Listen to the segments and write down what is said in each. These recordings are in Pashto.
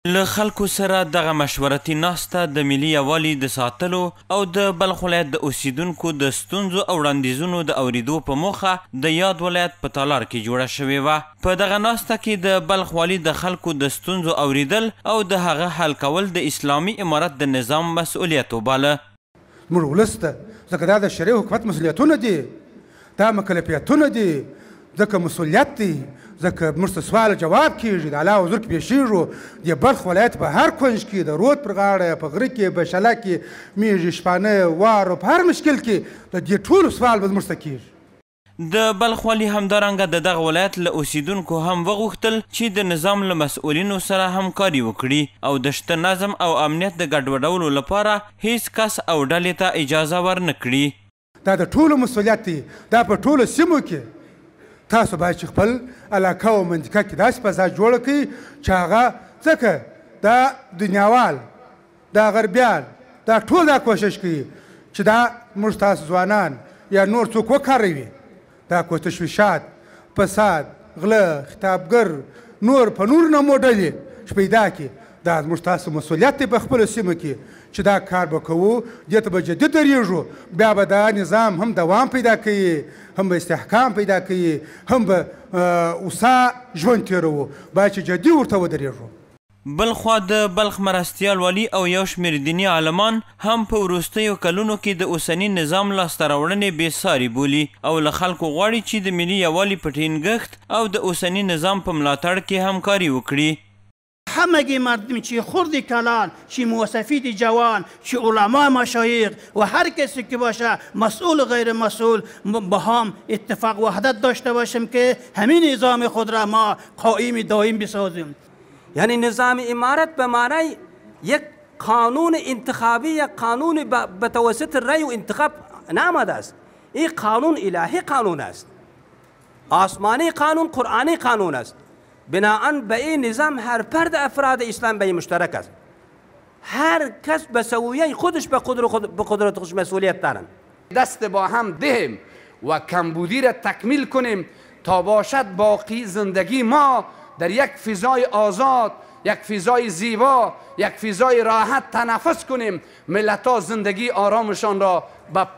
له خلکو سره دغه مشورتي ناسته د ملي یووالي د ساتلو او د بلخ ولایت د اوسیدونکو د ستونزو او وړاندیزونو د اوریدو په موخه د یاد ولایت په تالار کې جوړه شوې وه. په دغه ناسته کې د بلخ والي د خلکو د ستونزو اوریدل او د هغه حل کول د اسلامي امارت د نظام مسؤلیت وباله. موږ ولس ته ځکه دا د شرعي حکومت مسؤلیتونه دي، دا مکلفیتونه دي، ځکه مسؤلیت دی، ځکه موږ ته سوال جواب کیږي، د الله حضور کې پیښیږو. د بلخ ولایت په هر کونج کې د رود پر غاړه، په غره کې، په شله کې، میږي، شپانه، وارو، په هر مشکل کې د دې ټولو سوال به موږ ته کیږي. د بلخ والي همدارنګه د دغه ولایت له اوسیدونکو هم وغوښتل چې د نظام له مسؤلینو سره همکاري وکړي او د شته نظم او امنیت د ګډوډولو لپاره هیڅ کس او ډلې ته اجازه ورنه کړي. دا د ټولو مسؤلیت دی، دا په ټولو سیمو کې تاسو باید چې خپل علاقه او منطقه کې داسې فضا جوړه کړئ چې هغه ځکه دا دنیاوال، دا غربیان، دا ټول دا کوشش کوي چې دا موږ تاسو ځوانان یا نور څوک وکاروي، دا کو تشویشات، فساد، غله، خطابګر، نور په نور نامو ډلې چې پیدا کړي. دا زموږ تاسو مسؤلیت دی په خپلو سیمو کې چې دا کار به کوو، دې ته به جدي درېږو، بیا به دا نظام هم دوام پیدا کوي، هم به استحکام پیدا کوي، هم به اوسا ژوند تېروو، باید چې جدي ورته ودرېږو. بلخوا د بلخ مرستیال والي او یو شمېر دیني عالمان هم په وروستیو کلونو کې د اوسني نظام لاسته راوړنې بېساري بولي او له خلکو غواړي چې د ملي یووالي په ټینګښت او د اوسني نظام په ملاتړ کې همکاري وکړي. همگی مردمی چی خرد کلان، چی موسفید جوان، چی علما مشایخ و هر کسی که باشه مسئول غیر مسئول با هم اتفاق وحدت داشته باشیم که همین نظام خود را ما قائم دائم بسازیم. یعنی نظام امارت به معنی یک قانون انتخابی، یک قانون به توسط رأی و انتخاب نآمده است. این قانون الهی قانون است، آسمانی قانون، قرآنی قانون است. بناهن به این نظام هر فرد افراد اسلام به این مشترک است. هر کس به سویه خودش به قدرت خودش مسئولیت دارن. دست با هم دهیم و کمبودی را تکمیل کنیم تا باشد باقی زندگی ما در یک فضای آزاد، یک فضای زیبا، یک فضای راحت تنفس کنیم، ملت‌ها زندگی آرامشان را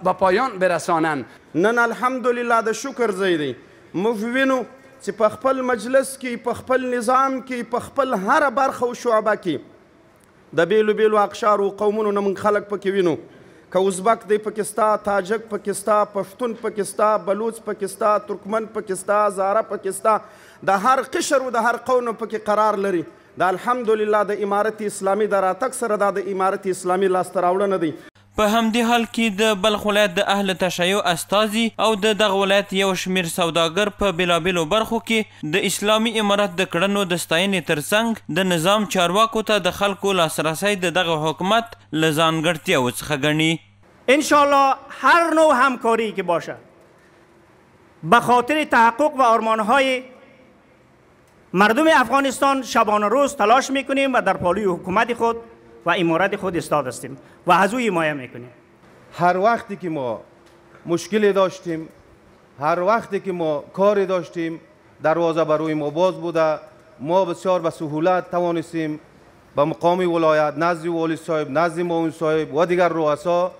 به پایان برسانند. نن الحمدلله د شکر ځای دی. موږ وینو چې په خپل مجلس کې، په خپل نظام کې، په خپل هره برخه او شعبه کې د بیلو بیلو اقشار او قومونو نه موږ خلک پکې وینو، که ازبک دی پکستا، تاجک پکستا، پښتون پکستا، بلوچ پکستا، ترکمن پکستا، زاره پکستا، د هر قشر او د هر قوم پکې قرار لري. د الحمدلله د امارت اسلامي د راتګ سره دا د امارت اسلامي لاسته راوړنه دی. په همدې حال کې د بلخ ولایت د اهل تشیع استازي او د دغه ولایت یو شمېر سوداګر په بېلابېلو برخو کې د اسلامي امارت د کړنو د ستاینې ترڅنګ د نظام چارواکو ته د خلکو لاسرسی د دغه حکومت له ځانګړتیاوو څخه ګڼي. انشاءالله هر نوع همکاری که باشه به خاطر تحقق و آرمانهای مردم افغانستان شبانه روز تلاش میکنیم و در پالوی حکومت خود و امارت خود استاد هستیم و از او حمایت میکنیم. هر وقتی که ما مشکلی داشتیم، هر وقتی که ما کاری داشتیم، دروازه برای ما باز بوده. ما بسیار به سهولت توانستیم به مقام ولایت، نزد والی صاحب، نزد معاون صاحب و دیگر رؤسا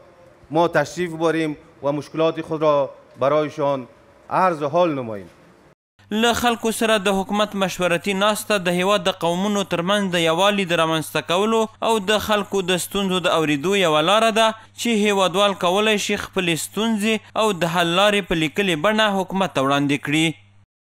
ما تشریف بریم و مشکلات خود را برایشان عرض حال نماییم. له خلکو سره د حکومت مشورتي ناسته د هیواد د قومونو ترمنځ د یووالي د رامنځته کولو او د خلکو د ستونزو د اوریدو یوه لاره ده چې هیوادوال کولی شي خپلې ستونزې او د حل لارې په لیکلې بڼه حکومت ته وړاندې کړي.